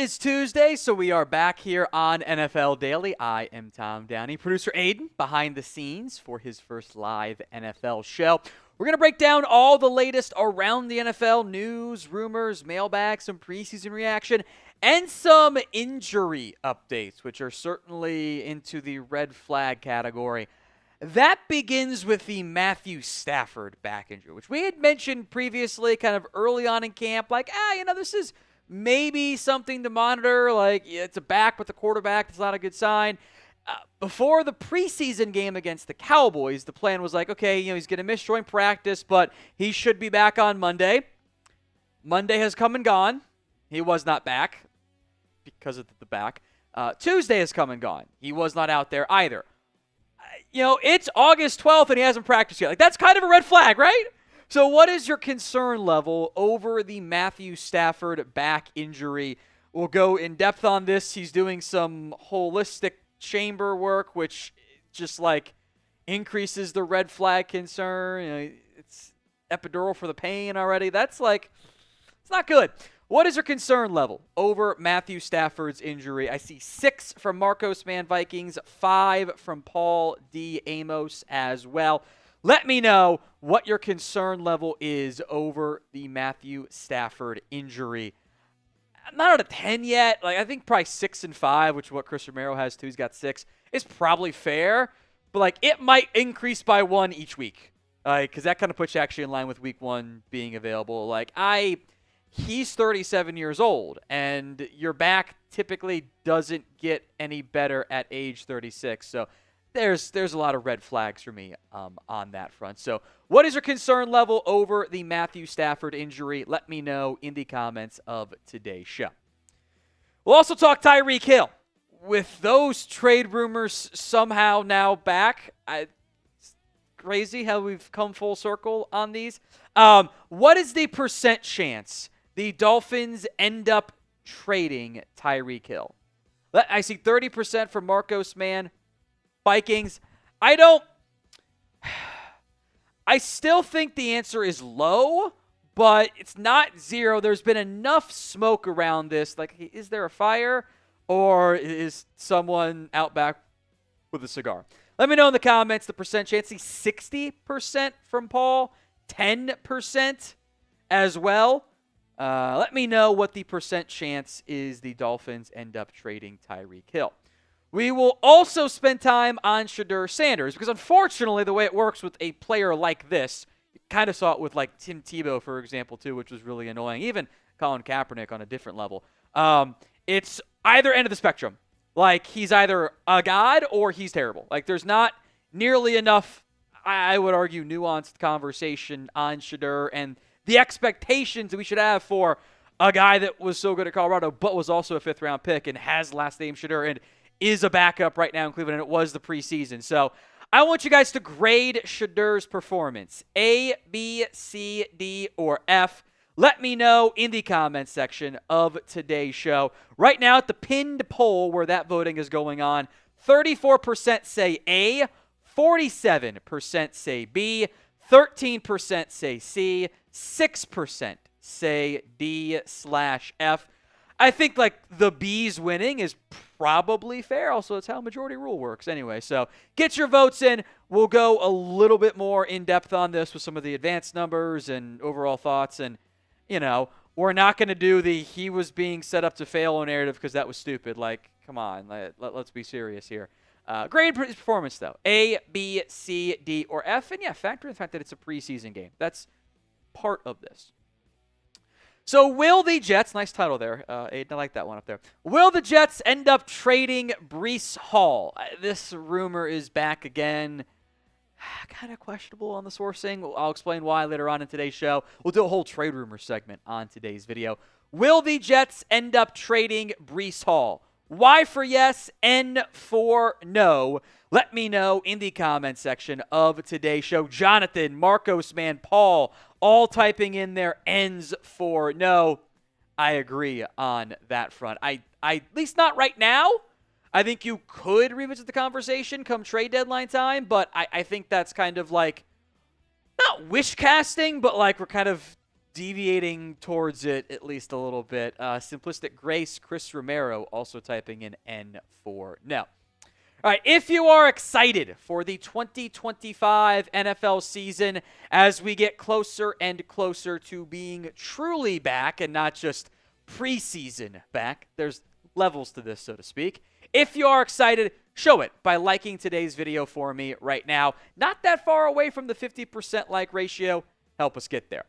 is Tuesday, so we are back here on NFL Daily. I am Tom Downey, producer Aiden behind the scenes for his first live NFL show. We're going to break down all the latest around the NFL news, rumors, mailbag, some preseason reaction, and some injury updates, which are certainly into the red flag category. That begins with the Matthew Stafford back injury, which we had mentioned previously kind of early on in camp, like, this is maybe something to monitor, like it's a back with the quarterback. That's not a good sign. Before the preseason game against the Cowboys, the plan was like, okay, he's going to miss joint practice, but he should be back on Monday. Monday has come and gone. He was not back because of the back. Tuesday has come and gone. He was not out there either. It's August 12th and he hasn't practiced yet. Like, that's kind of a red flag, right? So what is your concern level over the Matthew Stafford back injury? We'll go in depth on this. He's doing some holistic chamber work, which just increases the red flag concern. It's epidural for the pain already. It's not good. What is your concern level over Matthew Stafford's injury? I see 6 from Marcos Man Vikings, 5 from Paul D. Amos as well. Let me know what your concern level is over the Matthew Stafford injury. I'm not out of 10 yet. I think probably 6 and 5, which is what Chris Romero has too. He's got 6. Is probably fair, but it might increase by 1 each week. Because that kind of puts you actually in line with week 1 being available. He's 37 years old, and your back typically doesn't get any better at age 36. So there's a lot of red flags for me on that front. So what is your concern level over the Matthew Stafford injury? Let me know in the comments of today's show. We'll also talk Tyreek Hill. With those trade rumors somehow now back, it's crazy how we've come full circle on these. What is the percent chance the Dolphins end up trading Tyreek Hill? I see 30% for Marcos Man Vikings. I still think the answer is low, but it's not 0. There's been enough smoke around this. Is there a fire, or is someone out back with a cigar? Let me know in the comments the percent chance. See 60% from Paul, 10% as well. Let me know what the percent chance is the Dolphins end up trading Tyreek Hill. We will also spend time on Shedeur Sanders because, unfortunately, the way it works with a player like this, you kind of saw it with Tim Tebow, for example, too, which was really annoying. Even Colin Kaepernick on a different level. It's either end of the spectrum. He's either a god or he's terrible. There's not nearly enough, I would argue, nuanced conversation on Shedeur and the expectations that we should have for a guy that was so good at Colorado but was also a 5th-round pick and has last name Shedeur and is a backup right now in Cleveland, and it was the preseason. So I want you guys to grade Shedeur's performance. A, B, C, D, or F. Let me know in the comments section of today's show. Right now at the pinned poll where that voting is going on, 34% say A, 47% say B, 13% say C, 6% say D/F. I think the B's winning is probably fair. Also, it's how majority rule works anyway. So get your votes in. We'll go a little bit more in depth on this with some of the advanced numbers and overall thoughts. And, we're not going to do the he was being set up to fail narrative because that was stupid. Come on, let's be serious here. Grade his performance, though. A, B, C, D, or F. And, factor in the fact that it's a preseason game. That's part of this. So will the Jets, nice title there, Aiden, I like that one up there. Will the Jets end up trading Breece Hall? This rumor is back again. Kind of questionable on the sourcing. I'll explain why later on in today's show. We'll do a whole trade rumor segment on today's video. Will the Jets end up trading Breece Hall? Y for yes, N for no. Let me know in the comment section of today's show. Jonathan, Marcos, Man, Paul, all typing in their N's for no. I agree on that front. I at least not right now. I think you could revisit the conversation come trade deadline time, but I think that's kind of not wish casting, but we're kind of deviating towards it at least a little bit. Simplistic Grace, Chris Romero also typing in N4. No. All right, if you are excited for the 2025 NFL season as we get closer and closer to being truly back and not just preseason back, there's levels to this, so to speak. If you are excited, show it by liking today's video for me right now. Not that far away from the 50% like ratio. Help us get there.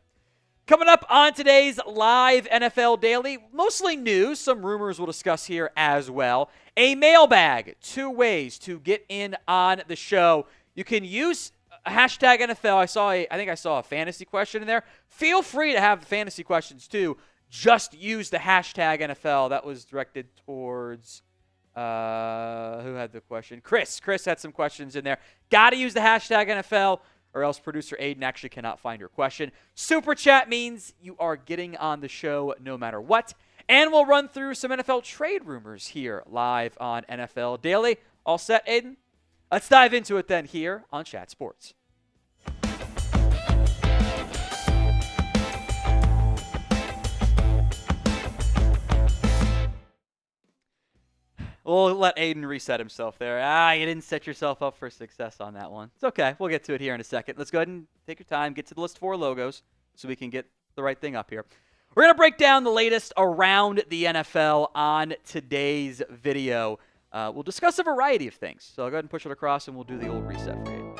Coming up on today's live NFL Daily, mostly news, some rumors we'll discuss here as well. A mailbag, 2 ways to get in on the show. You can use hashtag NFL. I think I saw a fantasy question in there. Feel free to have the fantasy questions too. Just use the hashtag NFL. That was directed towards, who had the question? Chris. Chris had some questions in there. Got to use the hashtag NFL, or else producer Aiden actually cannot find your question. Super Chat means you are getting on the show no matter what. And we'll run through some NFL trade rumors here live on NFL Daily. All set, Aiden? Let's dive into it then here on Chat Sports. We'll let Aiden reset himself there. You didn't set yourself up for success on that one. It's okay. We'll get to it here in a second. Let's go ahead and take your time, get to the list 4 logos so we can get the right thing up here. We're going to break down the latest around the NFL on today's video. We'll discuss a variety of things. So I'll go ahead and push it across and we'll do the old reset for you.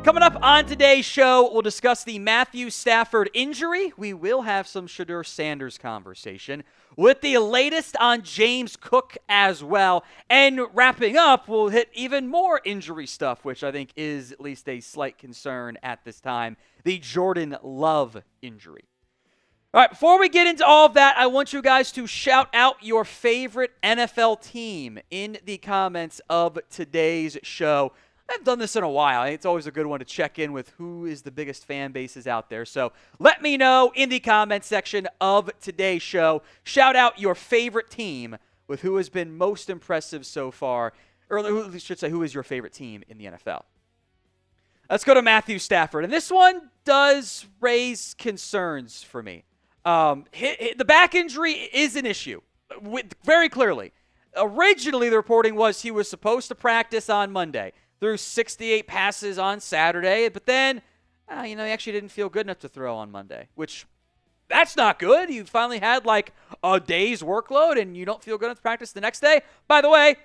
Coming up on today's show, we'll discuss the Matthew Stafford injury. We will have some Shedeur Sanders conversation with the latest on James Cook as well. And wrapping up, we'll hit even more injury stuff, which I think is at least a slight concern at this time, the Jordan Love injury. All right, before we get into all of that, I want you guys to shout out your favorite NFL team in the comments of today's show. I haven't done this in a while. It's always a good one to check in with who is the biggest fan bases out there. So let me know in the comment section of today's show. Shout out your favorite team with who has been most impressive so far, or I should say who is your favorite team in the NFL. Let's go to Matthew Stafford. And this one does raise concerns for me. The back injury is an issue, very clearly. Originally, the reporting was he was supposed to practice on Monday. Threw 68 passes on Saturday, but then, he actually didn't feel good enough to throw on Monday, which that's not good. You finally had like a day's workload and you don't feel good enough to practice the next day. By the way,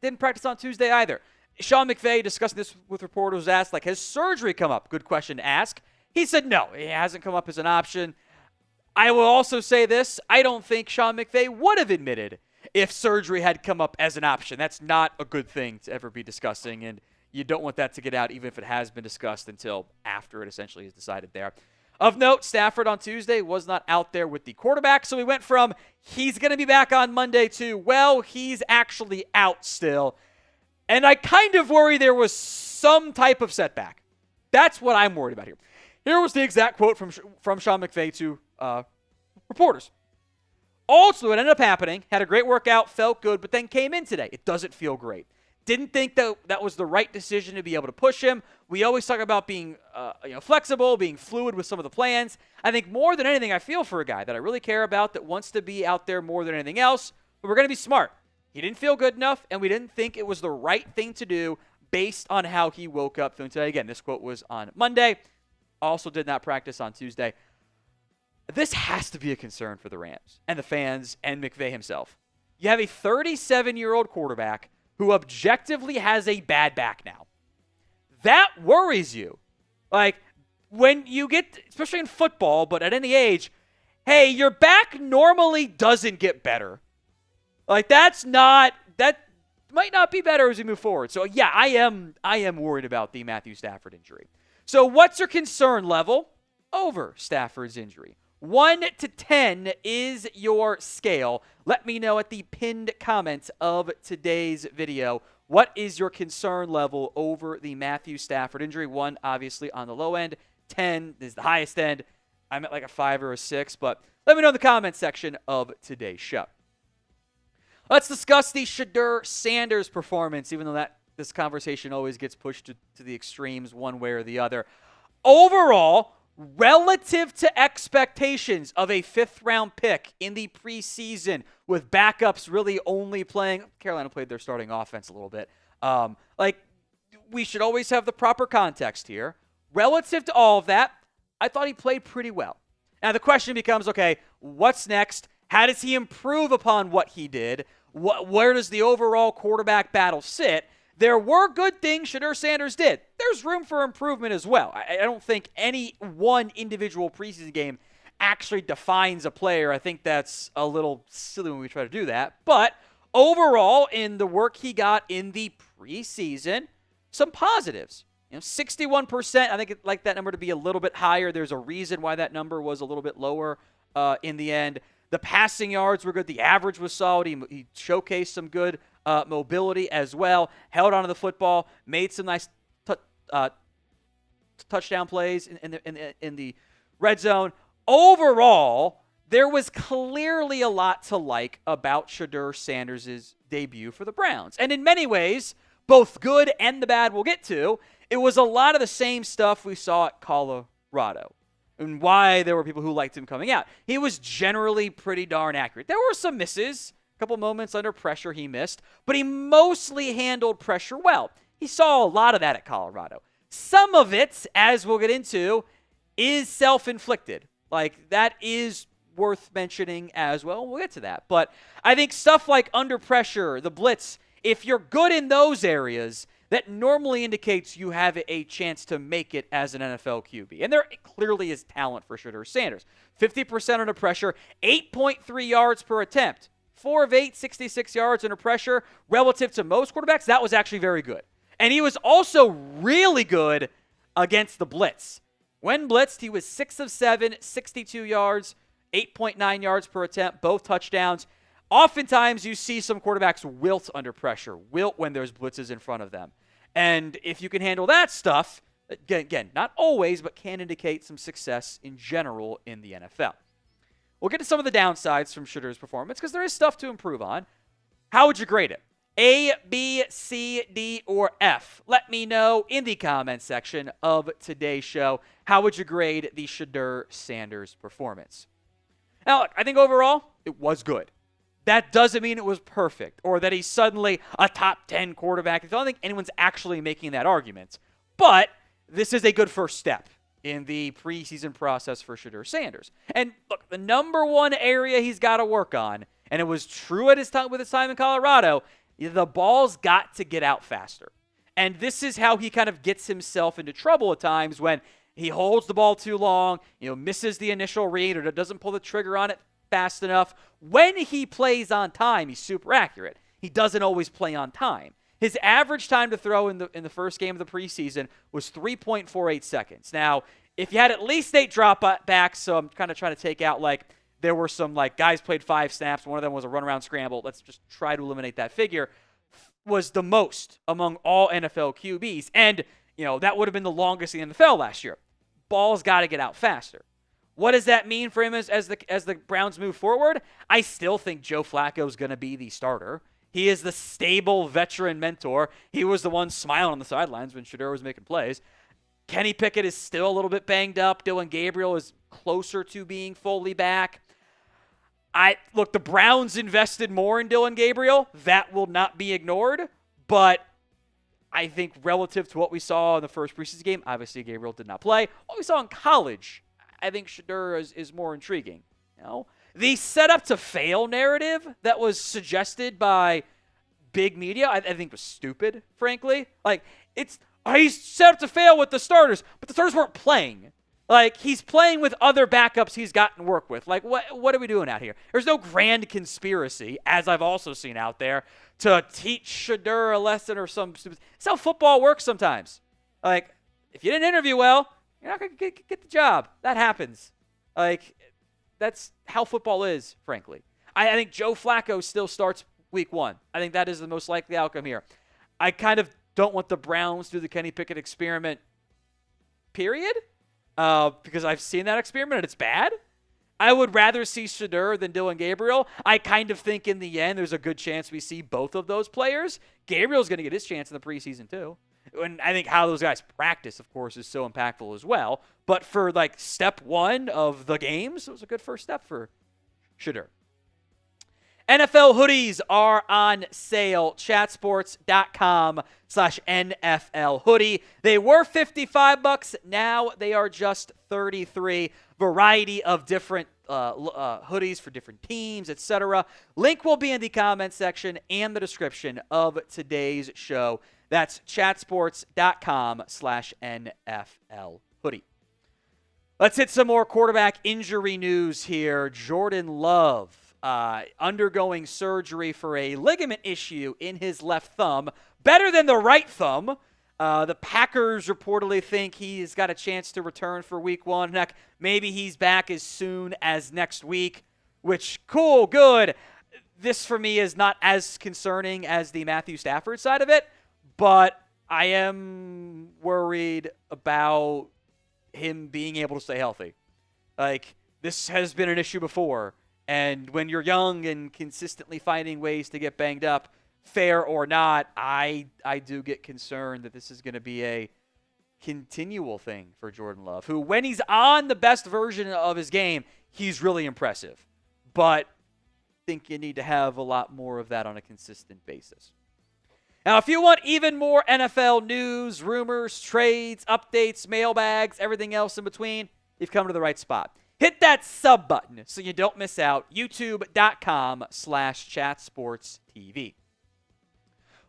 didn't practice on Tuesday either. Sean McVay discussing this with reporters asked, has surgery come up? Good question to ask. He said no, it hasn't come up as an option. I will also say this, I don't think Sean McVay would have admitted if surgery had come up as an option. That's not a good thing to ever be discussing, and you don't want that to get out even if it has been discussed until after it essentially is decided there. Of note, Stafford on Tuesday was not out there with the quarterback, so we went from he's going to be back on Monday to, well, he's actually out still. And I kind of worry there was some type of setback. That's what I'm worried about here. Here was the exact quote from Sean McVay to reporters. Also, what ended up happening, had a great workout, felt good, but then came in today. It doesn't feel great. Didn't think that was the right decision to be able to push him. We always talk about being flexible, being fluid with some of the plans. I think more than anything, I feel for a guy that I really care about that wants to be out there more than anything else, but we're going to be smart. He didn't feel good enough, and we didn't think it was the right thing to do based on how he woke up feeling today. Again, this quote was on Monday. Also did not practice on Tuesday. This has to be a concern for the Rams and the fans and McVay himself. You have a 37-year-old quarterback who objectively has a bad back now. That worries you. When you get, especially in football, but at any age, hey, your back normally doesn't get better. That might not be better as we move forward. So, yeah, I am worried about the Matthew Stafford injury. So, what's your concern level over Stafford's injury? 1 to 10 is your scale. Let me know at the pinned comments of today's video. What is your concern level over the Matthew Stafford injury? 1, obviously, on the low end. 10 is the highest end. I'm at a 5 or a 6, but let me know in the comments section of today's show. Let's discuss the Shedeur Sanders performance, even though this conversation always gets pushed to the extremes one way or the other. Overall, relative to expectations of a 5th-round pick in the preseason with backups really only playing. Carolina played their starting offense a little bit. We should always have the proper context here. Relative to all of that, I thought he played pretty well. Now the question becomes, okay, what's next? How does he improve upon what he did? Where does the overall quarterback battle sit? There were good things Shedeur Sanders did. There's room for improvement as well. I don't think any one individual preseason game actually defines a player. I think that's a little silly when we try to do that. But overall, in the work he got in the preseason, some positives. 61%. I think I'd like that number to be a little bit higher. There's a reason why that number was a little bit lower in the end. The passing yards were good. The average was solid. He showcased some good mobility as well. Held onto the football. Made some nice touchdown plays in the red zone. Overall, there was clearly a lot to like about Shedeur Sanders' debut for the Browns. And in many ways, both good and the bad we'll get to, it was a lot of the same stuff we saw at Colorado and why there were people who liked him coming out. He was generally pretty darn accurate. There were some misses, a couple moments under pressure he missed, but he mostly handled pressure well. He saw a lot of that at Colorado. Some of it, as we'll get into, is self-inflicted. That is worth mentioning as well. We'll get to that. But I think stuff like under pressure, the blitz, if you're good in those areas, that normally indicates you have a chance to make it as an NFL QB. And there clearly is talent for Shedeur Sanders. 50% under pressure, 8.3 yards per attempt. 4 of 8, 66 yards under pressure. Relative to most quarterbacks, that was actually very good. And he was also really good against the blitz. When blitzed, he was 6 of 7, 62 yards, 8.9 yards per attempt, both touchdowns. Oftentimes, you see some quarterbacks wilt under pressure, wilt when there's blitzes in front of them. And if you can handle that stuff, again, not always, but can indicate some success in general in the NFL. We'll get to some of the downsides from Shedeur's performance because there is stuff to improve on. How would you grade it? A, B, C, D, or F? Let me know in the comment section of today's show. How would you grade the Shedeur Sanders performance? Now, look, I think overall, it was good. That doesn't mean it was perfect or that he's suddenly a top 10 quarterback. I don't think anyone's actually making that argument. But this is a good first step in the preseason process for Shedeur Sanders. And look, the number one area he's got to work on, and it was true at his time with his time in Colorado, the ball's got to get out faster. And this is how he kind of gets himself into trouble at times when he holds the ball too long, misses the initial read or doesn't pull the trigger on it fast enough. When he plays on time, he's super accurate. He doesn't always play on time. His average time to throw in the first game of the preseason was 3.48 seconds. Now, if you had at least 8 dropbacks, so I'm kind of trying to take out there were some guys played 5 snaps. One of them was a runaround scramble. Let's just try to eliminate that figure. Was the most among all NFL QBs. And, that would have been the longest in the NFL last year. Ball's got to get out faster. What does that mean for him as the Browns move forward? I still think Joe Flacco is going to be the starter. He is the stable veteran mentor. He was the one smiling on the sidelines when Shedeur was making plays. Kenny Pickett is still a little bit banged up. Dylan Gabriel is closer to being fully back. Look, the Browns invested more in Dylan Gabriel. That will not be ignored. But I think relative to what we saw in the first preseason game, obviously Gabriel did not play. What we saw in college, I think Shedeur is more intriguing. The setup to fail narrative that was suggested by big media, I think was stupid, frankly. He's set up to fail with the starters, but the starters weren't playing. He's playing with other backups he's gotten work with. What are we doing out here? There's no grand conspiracy, as I've also seen out there, to teach Shedeur a lesson or some stupid. That's how football works sometimes. If you didn't interview well, you're not going to get the job. That happens. That's how football is, frankly. I think Joe Flacco still starts week 1. I think that is the most likely outcome here. I kind of don't want the Browns to do the Kenny Pickett experiment, period, because I've seen that experiment and it's bad. I would rather see Shedeur than Dylan Gabriel. I kind of think in the end there's a good chance we see both of those players. Gabriel's going to get his chance in the preseason too. And I think how those guys practice, of course, is so impactful as well. But for like step one of the games, it was a good first step for Shedeur. NFL hoodies are on sale. Chatsports.com/NFL hoodie. They were $55. Now they are just $33. Variety of different hoodies for different teams, etc. Link will be in the comment section and the description of today's show. That's chatsports.com/NFL hoodie. Let's hit some more quarterback injury news here. Jordan Love undergoing surgery for a ligament issue in his left thumb. Better than the right thumb. The Packers reportedly think he's got a chance to return for week 1. Heck, maybe he's back as soon as next week, which, cool, good. This, for me, is not as concerning as the Matthew Stafford side of it, but I am worried about him being able to stay healthy. Like, this has been an issue before, and when you're young and consistently finding ways to get banged up, fair or not, I do get concerned that this is going to be a continual thing for Jordan Love, who, when he's on the best version of his game, he's really impressive. But I think you need to have a lot more of that on a consistent basis. Now, if you want even more NFL news, rumors, trades, updates, mailbags, everything else in between, you've come to the right spot. Hit that sub button so you don't miss out. YouTube.com/chatsportstv.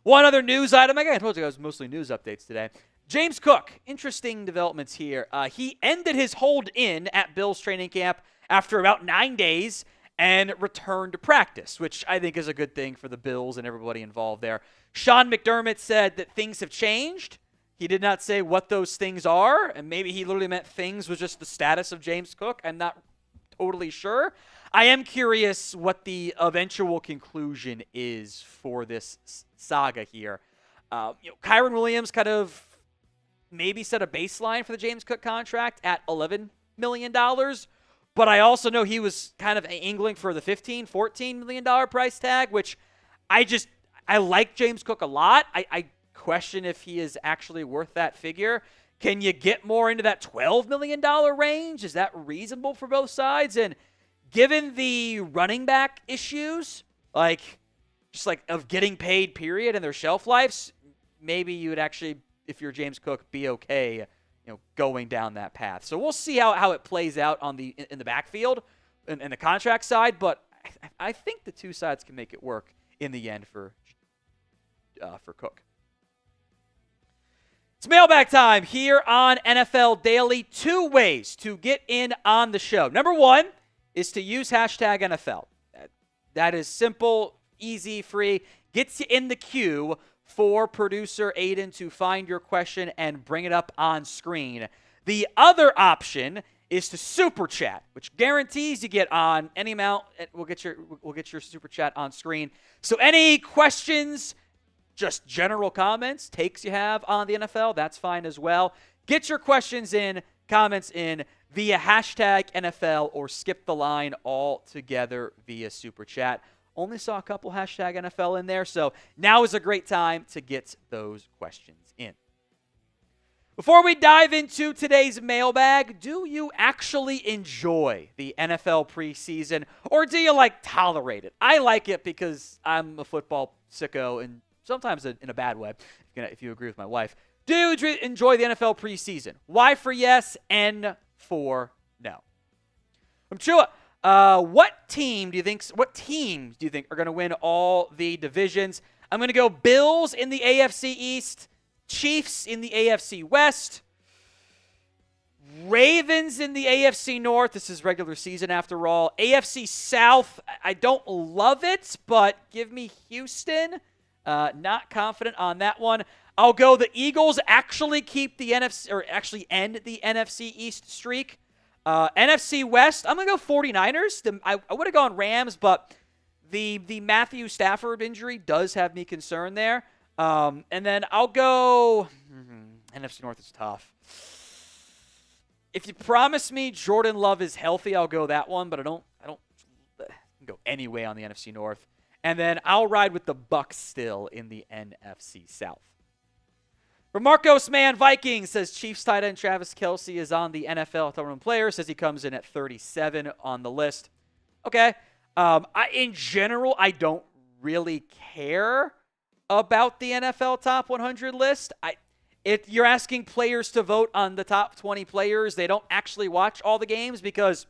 One other news item. Again, I told you it was mostly news updates today. James Cook, interesting developments here. He ended his hold-in at Bills training camp after about 9 days and returned to practice, which I think is a good thing for the Bills and everybody involved there. Sean McDermott said that things have changed. He did not say what those things are, and maybe he literally meant things was just the status of James Cook. I'm not totally sure. I am curious what the eventual conclusion is for this saga here. Kyron Williams kind of maybe set a baseline for the James Cook contract at $11 million, but I also know he was kind of angling for the $15, $14 million price tag, which I like James Cook a lot. I question if he is actually worth that figure. Can you get more into that $12 million range? Is that reasonable for both sides? And given the running back issues, of getting paid, period, and their shelf lives, maybe you would actually, if you're James Cook, be okay, going down that path. So we'll see how it plays out in the backfield and the contract side, but I think the two sides can make it work in the end for Cook. It's mailbag time here on NFL Daily. 2 ways to get in on the show. Number 1 is to use hashtag NFL. That is simple, easy, free. Gets you in the queue for producer Aiden to find your question and bring it up on screen. The other option is to super chat, which guarantees you get on any amount. We'll get your super chat on screen. So any questions, just general comments, takes you have on the NFL, that's fine as well. Get your questions in, comments in via hashtag NFL or skip the line altogether via Super Chat. Only saw a couple hashtag NFL in there, so now is a great time to get those questions in. Before we dive into today's mailbag, do you actually enjoy the NFL preseason, or do you tolerate it? I like it because I'm a football sicko, and sometimes in a bad way, if you agree with my wife. Do you enjoy the NFL preseason? Y for yes, N for no. I'm Chua. What teams do you think are going to win all the divisions? I'm going to go Bills in the AFC East, Chiefs in the AFC West, Ravens in the AFC North. This is regular season after all. AFC South, I don't love it, but give me Houston. Not confident on that one. I'll go the Eagles actually keep the NFC, or actually end the NFC East streak. NFC West, I'm going to go 49ers. I would have gone Rams, but the Matthew Stafford injury does have me concerned there. And then I'll go NFC North is tough. If you promise me Jordan Love is healthy, I'll go that one, but I don't go any way on the NFC North. And then I'll ride with the Bucs still in the NFC South. From Marcos Man Vikings says Chiefs tight end Travis Kelce is on the NFL top 1 player. Says he comes in at 37 on the list. Okay. In general, I don't really care about the NFL top 100 list. If you're asking players to vote on the top 20 players, they don't actually watch all the games because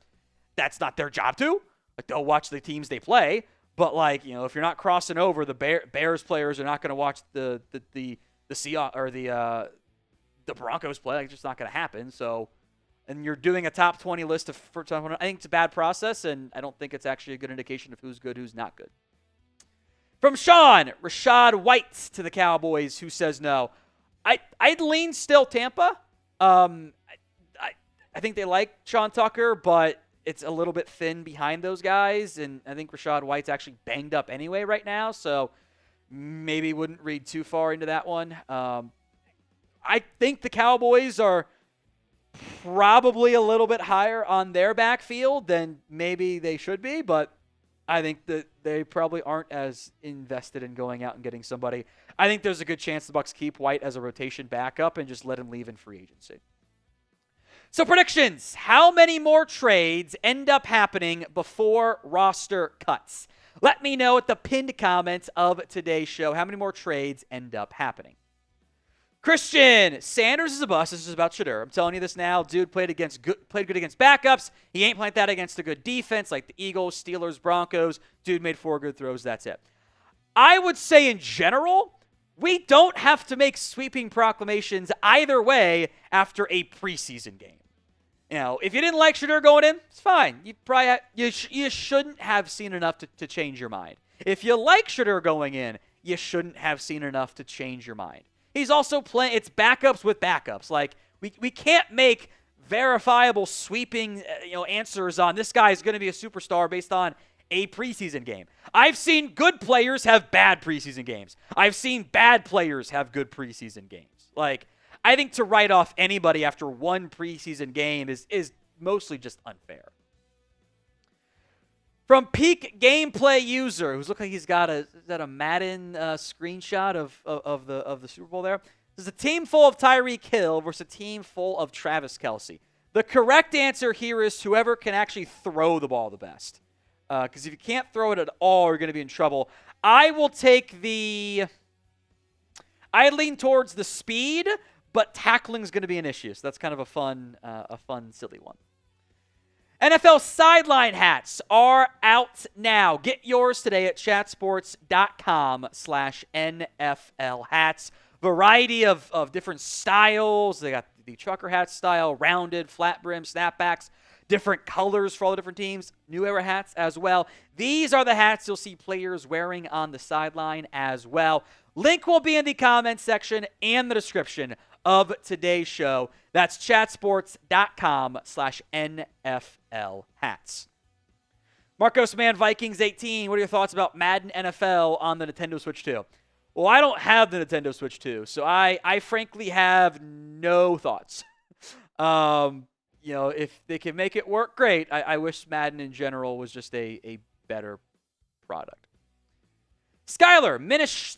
that's not their job to. Like, they'll watch the teams they play, but if you're not crossing over, the Bears players are not going to watch the Seahawks or the Broncos play. Like, it's just not going to happen. So, and you're doing a top 20 list for top 100. I think it's a bad process, and I don't think it's actually a good indication of who's good, who's not good. From Sean, Rashad White to the Cowboys, who says no. I'd lean still Tampa. I think they like Sean Tucker, but it's a little bit thin behind those guys, and I think Rashad White's actually banged up anyway right now, so maybe wouldn't read too far into that one. I think the Cowboys are probably a little bit higher on their backfield than maybe they should be, but I think that they probably aren't as invested in going out and getting somebody. I think there's a good chance the Bucs keep White as a rotation backup and just let him leave in free agency. So predictions. How many more trades end up happening before roster cuts? Let me know at the pinned comments of today's show how many more trades end up happening. Christian, Sanders is a bust. This is about Shedeur. I'm telling you this now. Dude played good against backups. He ain't playing that against a good defense like the Eagles, Steelers, Broncos. Dude made 4 good throws. That's it. I would say in general, we don't have to make sweeping proclamations either way after a preseason game. If you didn't like Shedeur going in, it's fine. You shouldn't have seen enough to change your mind. If you like Shedeur going in, you shouldn't have seen enough to change your mind. He's also playing, it's backups with backups. Like, we can't make verifiable sweeping answers on this guy is going to be a superstar based on a preseason game. I've seen good players have bad preseason games. I've seen bad players have good preseason games. Like, I think to write off anybody after one preseason game is mostly just unfair. From Peak Gameplay User, who's looking like he's got a Madden screenshot of the Super Bowl there. There's a team full of Tyreek Hill versus a team full of Travis Kelce. The correct answer here is whoever can actually throw the ball the best. Because if you can't throw it at all, you're going to be in trouble. I lean towards the speed, but tackling is going to be an issue. So that's kind of a fun, silly one. NFL sideline hats are out now. Get yours today at chatsports.com/NFL hats. Variety of different styles. They got the trucker hat style, rounded, flat brim, snapbacks, different colors for all the different teams, new era hats as well. These are the hats you'll see players wearing on the sideline as well. Link will be in the comments section and the description of today's show. That's chatsports.com/NFL hats. Marcos Man Vikings 18. What are your thoughts about Madden NFL on the Nintendo Switch 2? Well, I don't have the Nintendo Switch 2, so I frankly have no thoughts. If they can make it work, great. I wish Madden in general was just a better product. Skyler,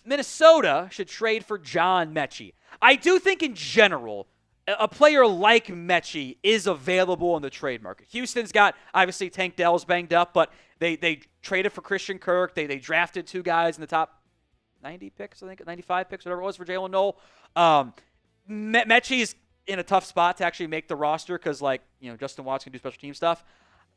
Minnesota should trade for John Mechie. I do think in general, a player like Mechie is available in the trade market. Houston's got, obviously, Tank Dell's banged up, but they traded for Christian Kirk. They drafted 2 guys in the top 90 picks, I think, 95 picks, whatever it was, for Jalen Noel. Mechie's in a tough spot to actually make the roster because, Justin Watts can do special team stuff.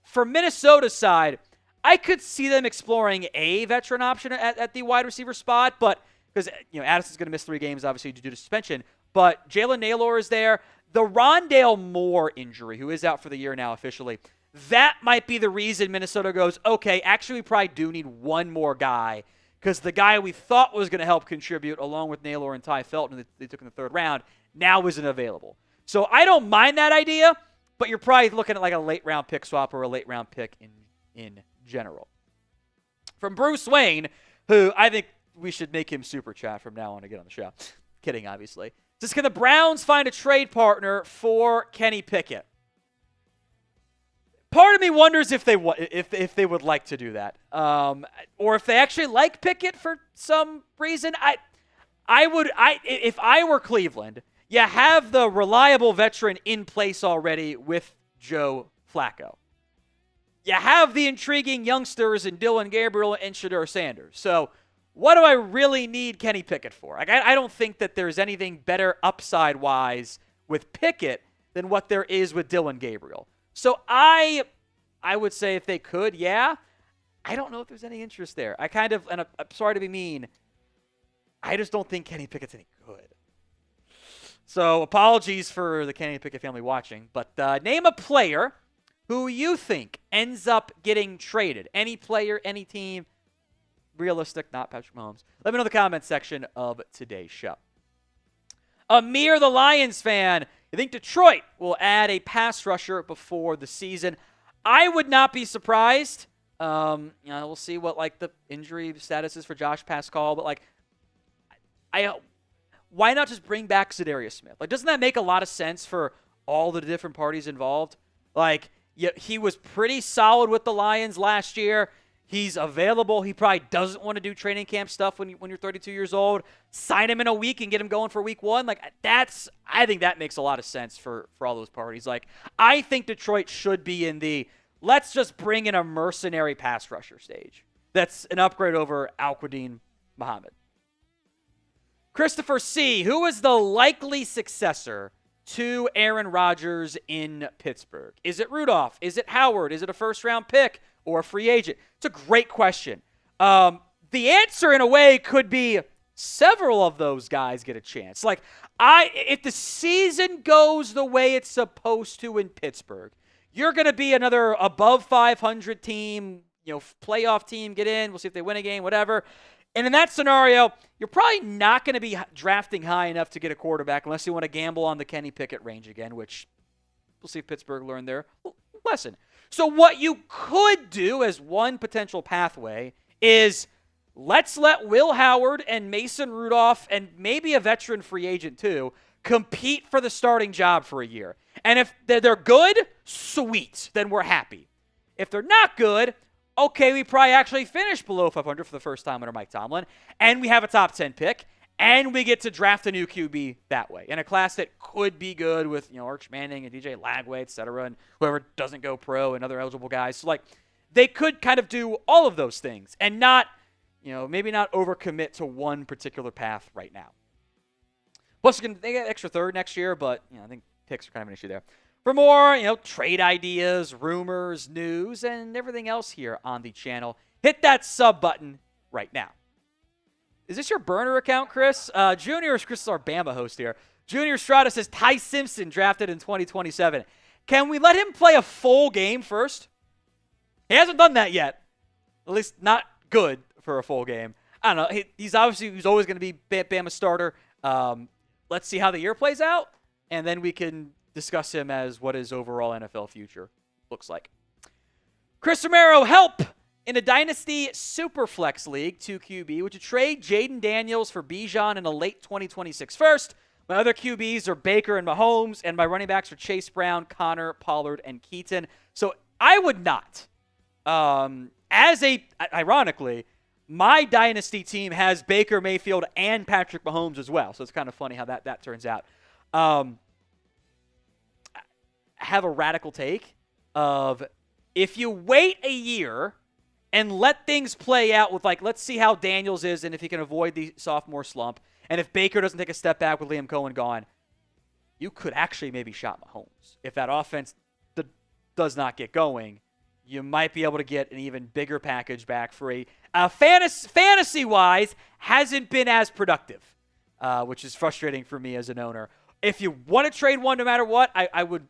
For Minnesota's side, I could see them exploring a veteran option at the wide receiver spot, but because Addison's going to miss 3 games, obviously, due to suspension. But Jalen Naylor is there. The Rondale Moore injury, who is out for the year now officially, that might be the reason Minnesota goes, okay, actually we probably do need one more guy because the guy we thought was going to help contribute along with Naylor and Ty Felton that they took in the 3rd round now isn't available. So I don't mind that idea, but you're probably looking at like a late-round pick swap or a late-round pick in general. From Bruce Wayne, who I think we should make him super chat from now on to get on the show. Kidding, obviously. Just can the Browns find a trade partner for Kenny Pickett? Part of me wonders if they would like to do that, or if they actually like Pickett for some reason. If I were Cleveland, you have the reliable veteran in place already with Joe Flacco. You have the intriguing youngsters in Dillon Gabriel and Shedeur Sanders. So what do I really need Kenny Pickett for? I don't think that there's anything better upside-wise with Pickett than what there is with Dillon Gabriel. So I would say if they could, yeah. I don't know if there's any interest there. And I'm sorry to be mean, I just don't think Kenny Pickett's any good. So apologies for the Kenny Pickett family watching, but name a player who you think ends up getting traded. Any player, any team, realistic, not Patrick Mahomes. Let me know in the comments section of today's show. Amir, the Lions fan, you think Detroit will add a pass rusher before the season? I would not be surprised. We'll see what the injury status is for Josh Pascal, but why not just bring back Zadarius Smith? Doesn't that make a lot of sense for all the different parties involved? He was pretty solid with the Lions last year. He's available. He probably doesn't want to do training camp stuff when you're 32 years old. Sign him in a week and get him going for week one. I think that makes a lot of sense for all those parties. I think Detroit should be in the let's just bring in a mercenary pass rusher stage. That's an upgrade over Al-Quadin Muhammad. Christopher C., who is the likely successor to Aaron Rodgers in Pittsburgh? Is it Rudolph? Is it Howard? Is it a first-round pick or a free agent? It's a great question. The answer, in a way, could be several of those guys get a chance. If the season goes the way it's supposed to in Pittsburgh, you're going to be another above 500 team, playoff team, get in. We'll see if they win a game, whatever. And in that scenario, you're probably not going to be drafting high enough to get a quarterback unless you want to gamble on the Kenny Pickett range again, which we'll see if Pittsburgh learned their lesson. So what you could do as one potential pathway is let's let Will Howard and Mason Rudolph and maybe a veteran free agent too compete for the starting job for a year. And if they're good, sweet, then we're happy. If they're not good, okay, we probably actually finish below 500 for the first time under Mike Tomlin, and we have a top 10 pick, and we get to draft a new QB that way in a class that could be good with Arch Manning and DJ Lagway, et cetera, and whoever doesn't go pro and other eligible guys. So they could kind of do all of those things and not, maybe not overcommit to one particular path right now. Plus, they get extra third next year, but I think picks are kind of an issue there. For more, trade ideas, rumors, news, and everything else here on the channel, hit that sub button right now. Is this your burner account, Chris? Junior is Chris, our Bama host here. Junior Strata says Ty Simpson drafted in 2027. Can we let him play a full game first? He hasn't done that yet. At least not good for a full game. I don't know. He's always going to be Bama starter. Let's see how the year plays out, and then we can discuss him as what his overall NFL future looks like. Chris Romero, help! In a Dynasty Superflex League, 2QB, would you trade Jaden Daniels for Bijan in a late 2026 first? My other QBs are Baker and Mahomes, and my running backs are Chase Brown, Connor, Pollard, and Keaton. So I would not. Ironically, my Dynasty team has Baker Mayfield and Patrick Mahomes as well. So it's kind of funny how that turns out. Have a radical take of if you wait a year and let things play out with let's see how Daniels is and if he can avoid the sophomore slump, and if Baker doesn't take a step back with Liam Cohen gone, you could actually maybe shot Mahomes. If that offense does not get going, you might be able to get an even bigger package back for a fantasy-wise hasn't been as productive, which is frustrating for me as an owner. If you want to trade one no matter what, I would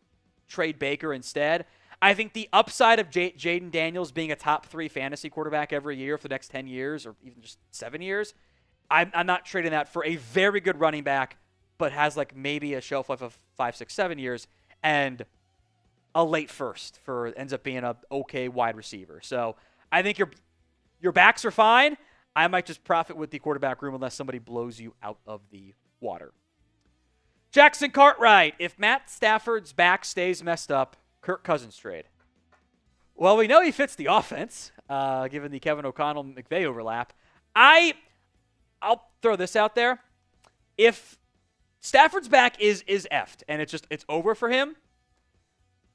trade Baker instead. I think the upside of Jaden Daniels being a top 3 fantasy quarterback every year for the next 10 years or even just 7 years, I'm not trading that for a very good running back, but has maybe a shelf life of 5, 6, 7 years and a late first ends up being a okay wide receiver. So I think your backs are fine. I might just profit with the quarterback room unless somebody blows you out of the water. Jackson Cartwright, if Matt Stafford's back stays messed up, Kirk Cousins trade. Well, we know he fits the offense, given the Kevin O'Connell-McVay overlap. I'll throw this out there. if Stafford's back is effed and it's over for him,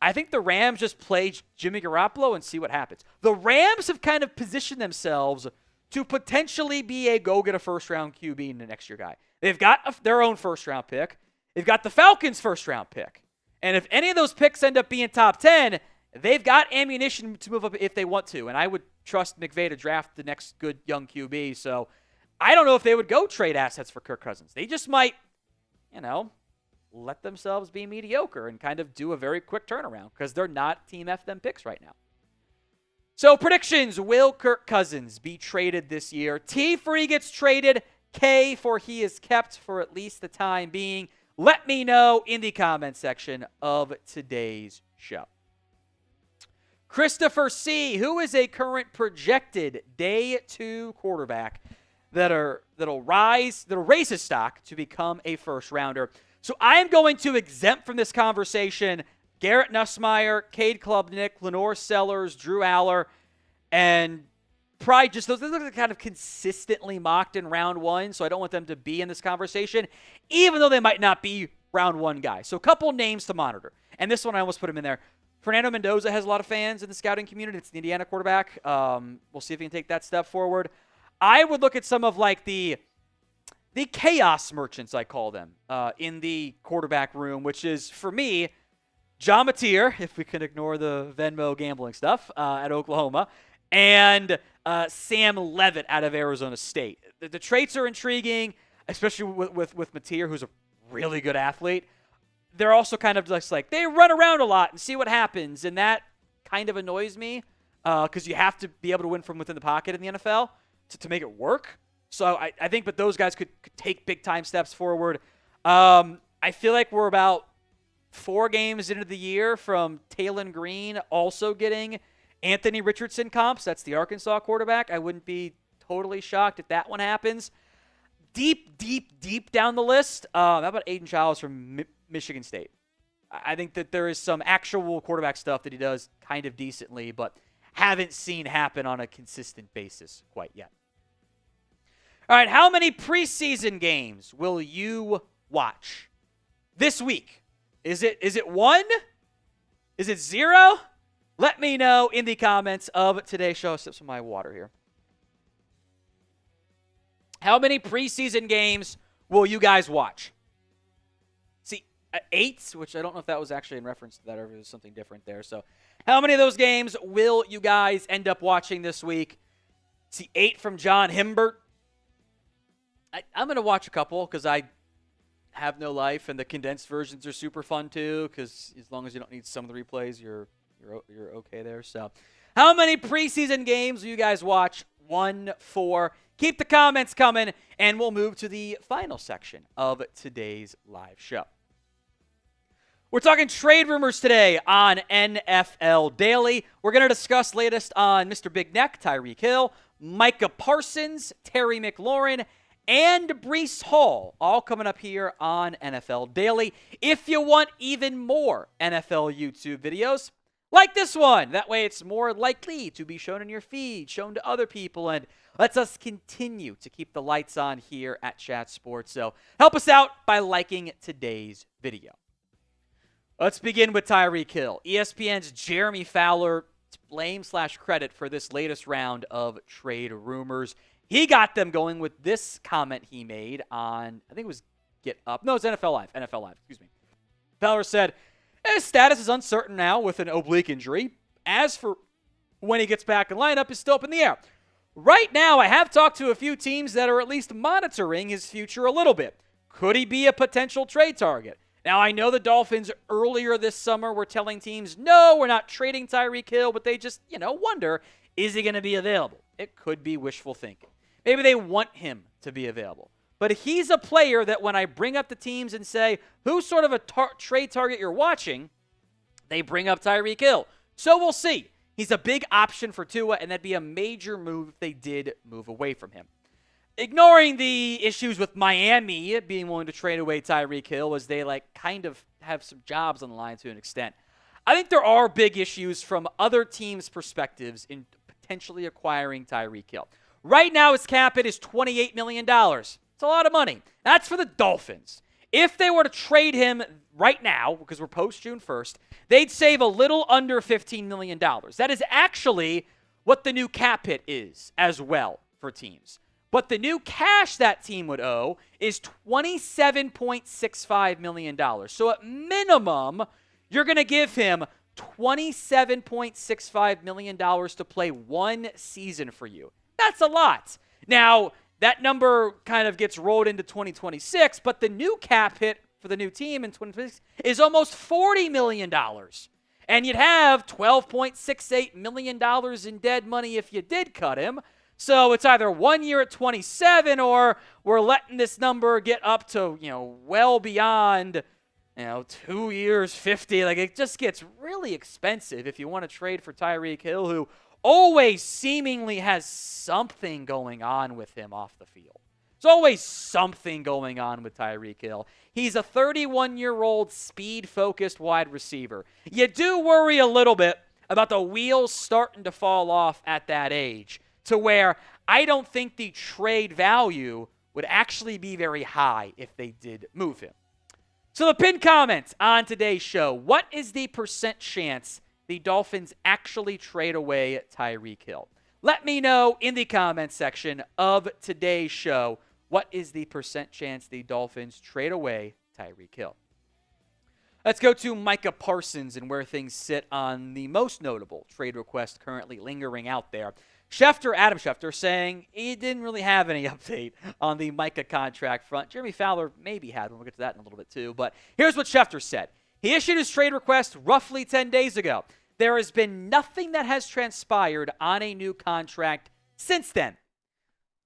I think the Rams just play Jimmy Garoppolo and see what happens. The Rams have kind of positioned themselves to potentially be a go-get-a first-round QB in the next year guy. They've got their own first-round pick. They've got the Falcons' first-round pick. And if any of those picks end up being top 10, they've got ammunition to move up if they want to. And I would trust McVay to draft the next good young QB. So I don't know if they would go trade assets for Kirk Cousins. They just might, let themselves be mediocre and kind of do a very quick turnaround because they're not Team F them picks right now. So predictions, will Kirk Cousins be traded this year? T for he gets traded, K for he is kept for at least the time being. Let me know in the comment section of today's show. Christopher C., who is a current projected day 2 quarterback that'll raise his stock to become a first rounder. So I am going to exempt from this conversation Garrett Nussmeier, Cade Klubnik, Lenore Sellers, Drew Aller, and probably just those are kind of consistently mocked in round 1, so I don't want them to be in this conversation, even though they might not be round 1 guys. So a couple names to monitor. And this one, I almost put him in there. Fernando Mendoza has a lot of fans in the scouting community. It's the Indiana quarterback. We'll see if he can take that step forward. I would look at some of like the chaos merchants, I call them, in the quarterback room, which is, for me, John Mateer, if we can ignore the Venmo gambling stuff, at Oklahoma, and Sam Levitt out of Arizona State. The traits are intriguing, especially with Mateer, who's a really good athlete. They're also kind of just like, they run around a lot and see what happens, and that kind of annoys me because you have to be able to win from within the pocket in the NFL to make it work. So I think, but those guys could take big-time steps forward. I feel like we're about 4 games into the year from Talon Green also getting Anthony Richardson comps. That's the Arkansas quarterback. I wouldn't be totally shocked if that one happens. Deep down the list, how about Aiden Childs from Michigan State? I think that there is some actual quarterback stuff that he does kind of decently, but haven't seen happen on a consistent basis quite yet. All right, how many preseason games will you watch this week? Is it 1? Is it 0? Let me know in the comments of today's show. Sip some of my water here. How many preseason games will you guys watch? See, 8, which I don't know if that was actually in reference to that or if it was something different there. So how many of those games will you guys end up watching this week? See, 8 from John Himbert. I'm going to watch a couple because I have no life, and the condensed versions are super fun too because as long as you don't need some of the replays, you're okay there. So how many preseason games will you guys watch? 1, 4. Keep the comments coming, and we'll move to the final section of today's live show. We're talking trade rumors today on NFL Daily. We're going to discuss latest on Mr. Big Neck, Tyreek Hill, Micah Parsons, Terry McLaurin, and Breece Hall, all coming up here on NFL Daily. If you want even more NFL YouTube videos, like this one. That way it's more likely to be shown in your feed, shown to other people, and lets us continue to keep the lights on here at Chat Sports. So help us out by liking today's video. Let's begin with Tyreek Hill. ESPN's Jeremy Fowler blame/credit for this latest round of trade rumors. He got them going with this comment he made on, I think it was Get Up. No, it's NFL Live, excuse me. Fowler said, his status is uncertain now with an oblique injury. As for when he gets back in lineup, is still up in the air. Right now, I have talked to a few teams that are at least monitoring his future a little bit. Could he be a potential trade target? Now, I know the Dolphins earlier this summer were telling teams, no, we're not trading Tyreek Hill, but they just, wonder, is he going to be available? It could be wishful thinking. Maybe they want him to be available. But he's a player that when I bring up the teams and say, who's sort of a trade target you're watching, they bring up Tyreek Hill. So we'll see. He's a big option for Tua, and that'd be a major move if they did move away from him. Ignoring the issues with Miami being willing to trade away Tyreek Hill as they kind of have some jobs on the line to an extent, I think there are big issues from other teams' perspectives in potentially acquiring Tyreek Hill. Right now, his cap hit is $28 million. It's a lot of money. That's for the Dolphins. If they were to trade him right now, because we're post-June 1st, they'd save a little under $15 million. That is actually what the new cap hit is as well for teams. But the new cash that team would owe is $27.65 million. So at minimum, you're going to give him $27.65 million to play one season for you. That's a lot. Now, that number kind of gets rolled into 2026, but the new cap hit for the new team in 2026 is almost $40 million. And you'd have $12.68 million in dead money if you did cut him. So it's either 1 year at 27 or we're letting this number get up to, well beyond, 2 years, 50. Like, it just gets really expensive if you want to trade for Tyreek Hill, who always seemingly has something going on with him off the field. There's always something going on with Tyreek Hill. He's a 31-year-old speed-focused wide receiver. You do worry a little bit about the wheels starting to fall off at that age, to where I don't think the trade value would actually be very high if they did move him. So the pinned comment on today's show, what is the % chance the Dolphins actually trade away Tyreek Hill? Let me know in the comment section of today's show, what is the % chance the Dolphins trade away Tyreek Hill? Let's go to Micah Parsons and where things sit on the most notable trade request currently lingering out there. Adam Schefter, saying he didn't really have any update on the Micah contract front. Jeremy Fowler maybe had one. We'll get to that in a little bit too. But here's what Schefter said. He issued his trade request roughly 10 days ago. There has been nothing that has transpired on a new contract since then.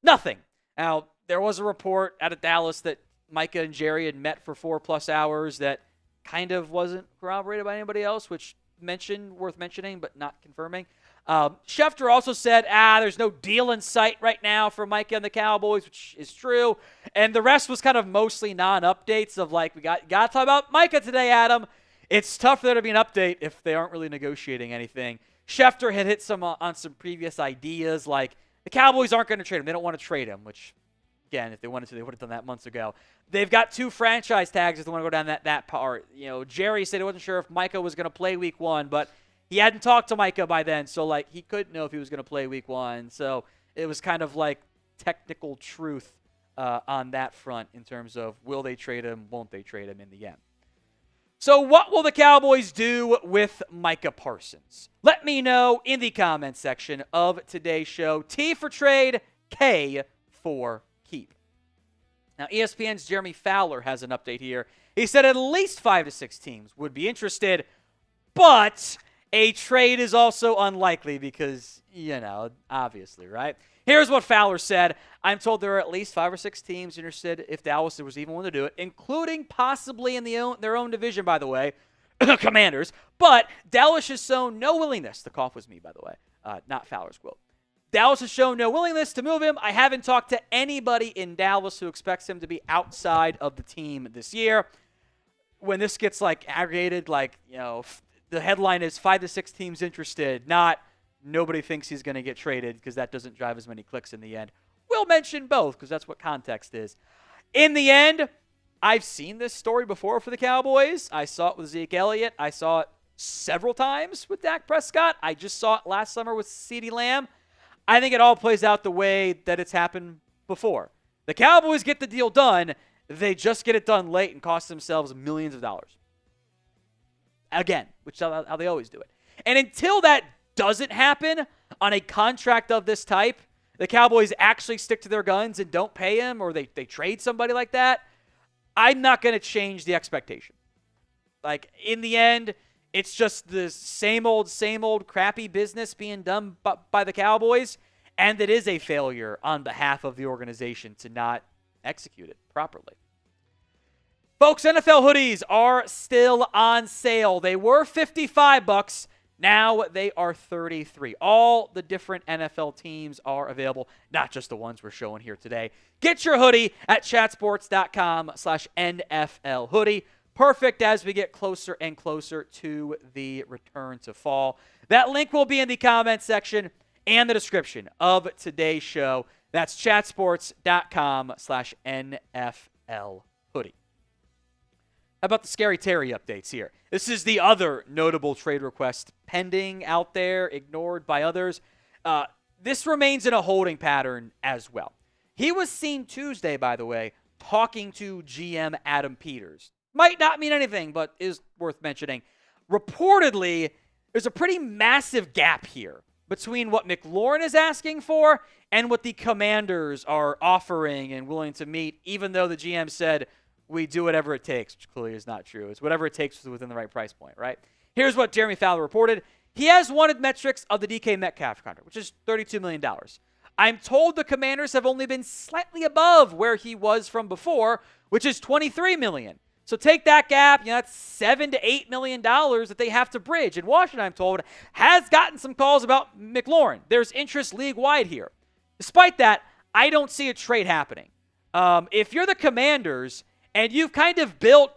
Nothing. Now, there was a report out of Dallas that Micah and Jerry had met for 4+ hours that kind of wasn't corroborated by anybody else, which worth mentioning, but not confirming. Schefter also said, there's no deal in sight right now for Micah and the Cowboys, which is true. And the rest was kind of mostly non-updates of like, we got to talk about Micah today, Adam. It's tough for there to be an update if they aren't really negotiating anything. Schefter had hit on some previous ideas, like the Cowboys aren't going to trade him. They don't want to trade him, which, again, if they wanted to, they would have done that months ago. They've got 2 franchise tags if they want to go down that part. Jerry said he wasn't sure if Micah was going to play week 1, but he hadn't talked to Micah by then, so he couldn't know if he was going to play week 1. So it was kind of like technical truth on that front in terms of will they trade him, won't they trade him in the end. So what will the Cowboys do with Micah Parsons? Let me know in the comment section of today's show. T for trade, K for keep. Now, ESPN's Jeremy Fowler has an update here. He said at least 5 to 6 teams would be interested, but a trade is also unlikely because, obviously, right? Here's what Fowler said. I'm told there are at least 5 or 6 teams interested if Dallas was even willing to do it, including possibly in their own division, by the way, Commanders. But Dallas has shown no willingness. The cough was me, by the way, not Fowler's quote. Dallas has shown no willingness to move him. I haven't talked to anybody in Dallas who expects him to be outside of the team this year. When this gets aggregated, the headline is 5 to 6 teams interested, not nobody thinks he's going to get traded, because that doesn't drive as many clicks in the end. We'll mention both because that's what context is. In the end, I've seen this story before for the Cowboys. I saw it with Zeke Elliott. I saw it several times with Dak Prescott. I just saw it last summer with CeeDee Lamb. I think it all plays out the way that it's happened before. The Cowboys get the deal done. They just get it done late and cost themselves millions of dollars. Again, which is how they always do it. And until that doesn't happen on a contract of this type, the Cowboys actually stick to their guns and don't pay him, or they trade somebody like that, I'm not going to change the expectation. In the end, it's just the same old crappy business being done by the Cowboys, and it is a failure on behalf of the organization to not execute it properly. Folks, NFL hoodies are still on sale. They were $55. Now they are $33. All the different NFL teams are available, not just the ones we're showing here today. Get your hoodie at chatsports.com/NFL hoodie. Perfect as we get closer and closer to the return to fall. That link will be in the comment section. and the description of today's show. That's chatsports.com/NFL hoodie. How about the Scary Terry updates here? This is the other notable trade request pending out there, ignored by others. This remains in a holding pattern as well. He was seen Tuesday, by the way, talking to GM Adam Peters. Might not mean anything, but is worth mentioning. Reportedly, there's a pretty massive gap here between what McLaurin is asking for and what the Commanders are offering and willing to meet, even though the GM said, we do whatever it takes, which clearly is not true. It's whatever it takes within the right price point, right? Here's what Jeremy Fowler reported. He has wanted metrics of the DK Metcalf contract, which is $32 million. I'm told the Commanders have only been slightly above where he was from before, which is $23 million. So take that gap, that's $7 to $8 million that they have to bridge. And Washington, I'm told, has gotten some calls about McLaurin. There's interest league-wide here. Despite that, I don't see a trade happening. If you're the Commanders and you've kind of built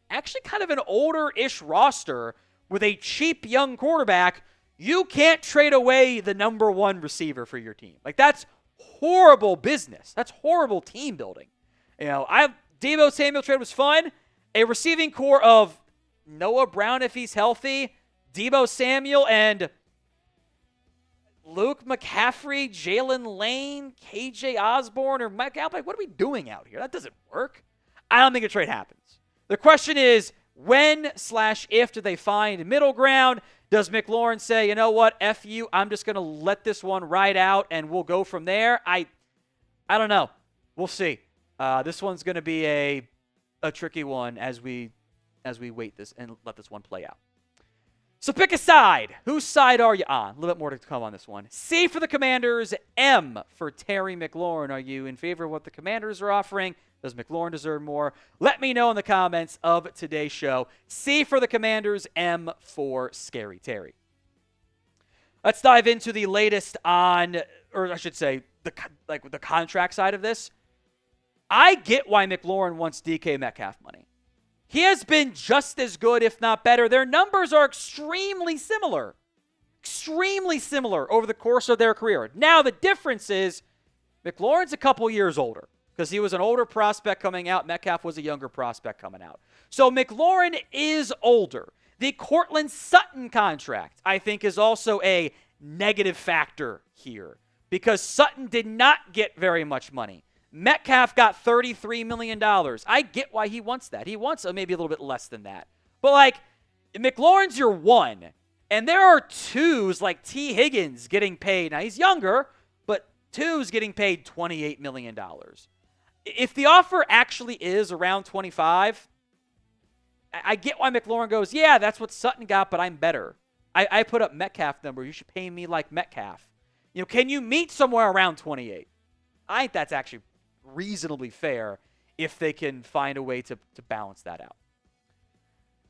actually kind of an older-ish roster with a cheap young quarterback, you can't trade away the number one receiver for your team. Like, that's horrible business. That's horrible team building. Deebo Samuel trade was fun. A receiving core of Noah Brown if he's healthy, Deebo Samuel, and Luke McCaffrey, Jalen Lane, KJ Osborne, or Mike Alpine. What are we doing out here? That doesn't work. I don't think a trade happens. The question is, when/if do they find middle ground? Does McLaurin say, you know what, F you, I'm just going to let this one ride out and we'll go from there? I don't know. We'll see. This one's going to be a tricky one as we wait this and let this one play out. So pick a side. Whose side are you on? A little bit more to come on this one. C for the Commanders, M for Terry McLaurin. Are you in favor of what the Commanders are offering? Does McLaurin deserve more? Let me know in the comments of today's show. C for the Commanders, M for Scary Terry. Let's dive into the latest on, or I should say, the contract side of this. I get why McLaurin wants DK Metcalf money. He has been just as good, if not better. Their numbers are extremely similar over the course of their career. Now, the difference is McLaurin's a couple years older because he was an older prospect coming out. Metcalf was a younger prospect coming out. So McLaurin is older. The Courtland Sutton contract, I think, is also a negative factor here because Sutton did not get very much money. Metcalf got $33 million. I get why he wants that. He wants maybe a little bit less than that. But, McLaurin's your one. And there are twos like T. Higgins getting paid. Now, he's younger, but twos getting paid $28 million. If the offer actually is around 25, I get why McLaurin goes, yeah, that's what Sutton got, but I'm better. I put up Metcalf numbers. You should pay me like Metcalf. Can you meet somewhere around 28? I think that's actually reasonably fair if they can find a way to balance that out.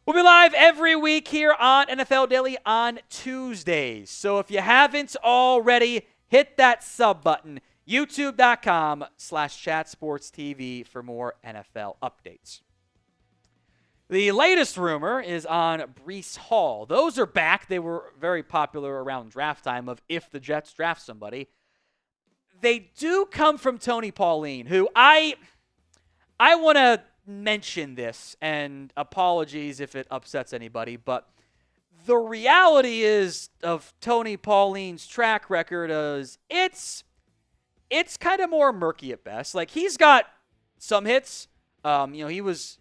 We'll be live every week here on NFL Daily on Tuesdays. So if you haven't already, hit that sub button, youtube.com/chatsportstv for more NFL updates. The latest rumor is on Breece Hall. Those are back. They were very popular around draft time of if the Jets draft somebody. They do come from Tony Pauline, who I want to mention this, and apologies if it upsets anybody, but the reality is of Tony Pauline's track record is it's kind of more murky at best. He's got some hits. He was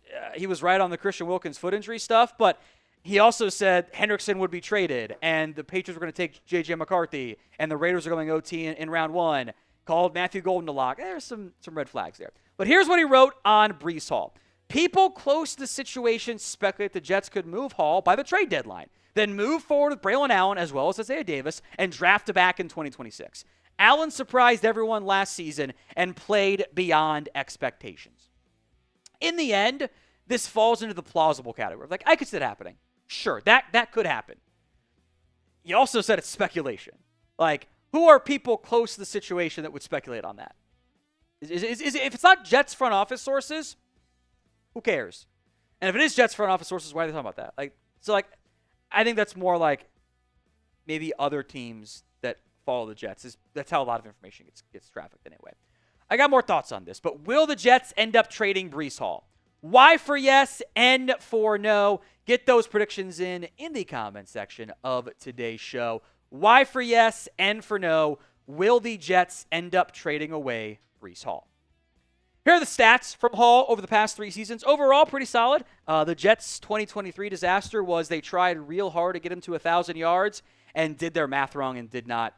right on the Christian Wilkins foot injury stuff, but he also said Hendrickson would be traded, and the Patriots were going to take J.J. McCarthy, and the Raiders are going OT in round one. Called Matthew Golden to lock. There's some red flags there. But here's what he wrote on Breece Hall. People close to the situation speculate the Jets could move Hall by the trade deadline, then move forward with Braylon Allen as well as Isaiah Davis and draft him back in 2026. Allen surprised everyone last season and played beyond expectations. In the end, this falls into the plausible category. I could see that happening. Sure, that could happen. He also said it's speculation. Who are people close to the situation that would speculate on that? If it's not Jets front office sources, who cares? And if it is Jets front office sources, why are they talking about that? I think that's more maybe other teams that follow the Jets. That's how a lot of information gets trafficked anyway. I got more thoughts on this, but will the Jets end up trading Breece Hall? Y for yes, N for no. Get those predictions in the comment section of today's show. Y for yes, N for no. Will the Jets end up trading away Breece Hall? Here are the stats from Hall over the past 3 seasons. Overall, pretty solid. The Jets' 2023 disaster was they tried real hard to get him to 1,000 yards and did their math wrong and did not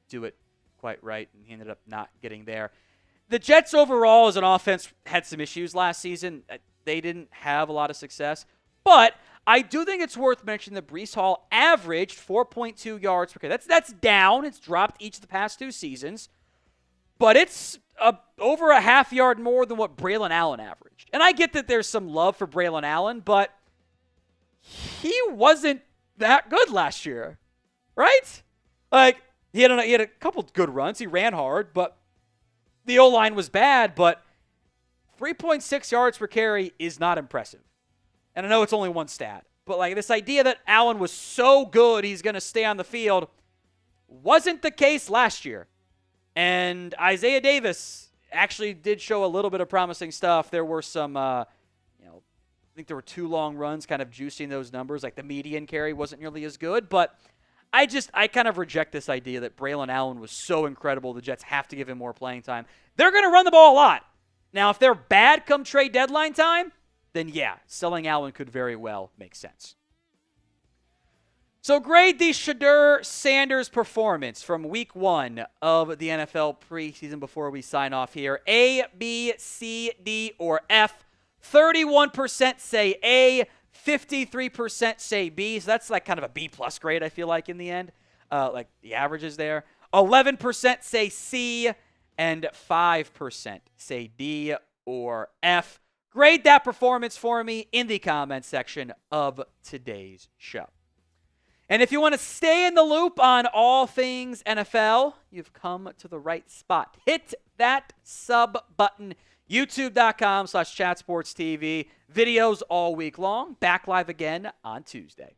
do it quite right, and he ended up not getting there. The Jets overall as an offense had some issues last season. They didn't have a lot of success. But I do think it's worth mentioning that Breece Hall averaged 4.2 yards per carry. That's down. It's dropped each of the past 2 seasons. But it's over a half yard more than what Braylon Allen averaged. And I get that there's some love for Braylon Allen, but he wasn't that good last year, right? Like, he had a couple good runs. He ran hard, but the O-line was bad. But 3.6 yards per carry is not impressive. And I know it's only one stat, but like this idea that Allen was so good he's going to stay on the field wasn't the case last year. And Isaiah Davis actually did show a little bit of promising stuff. There were some, I think there were 2 long runs kind of juicing those numbers. Like the median carry wasn't nearly as good, but I kind of reject this idea that Braylon Allen was so incredible the Jets have to give him more playing time. They're going to run the ball a lot. Now, if they're bad come trade deadline time, then yeah, selling Allen could very well make sense. So grade the Shedeur Sanders performance from week 1 of the NFL preseason before we sign off here. A, B, C, D, or F. 31% say A, 53% say B. So that's like kind of a B plus grade, I feel like, in the end. Like the average is there. 11% say C, and 5% say D or F. Grade that performance for me in the comment section of today's show. And if you want to stay in the loop on all things NFL, you've come to the right spot. Hit that sub button, youtube.com/chatsportstv. Videos all week long. Back live again on Tuesday.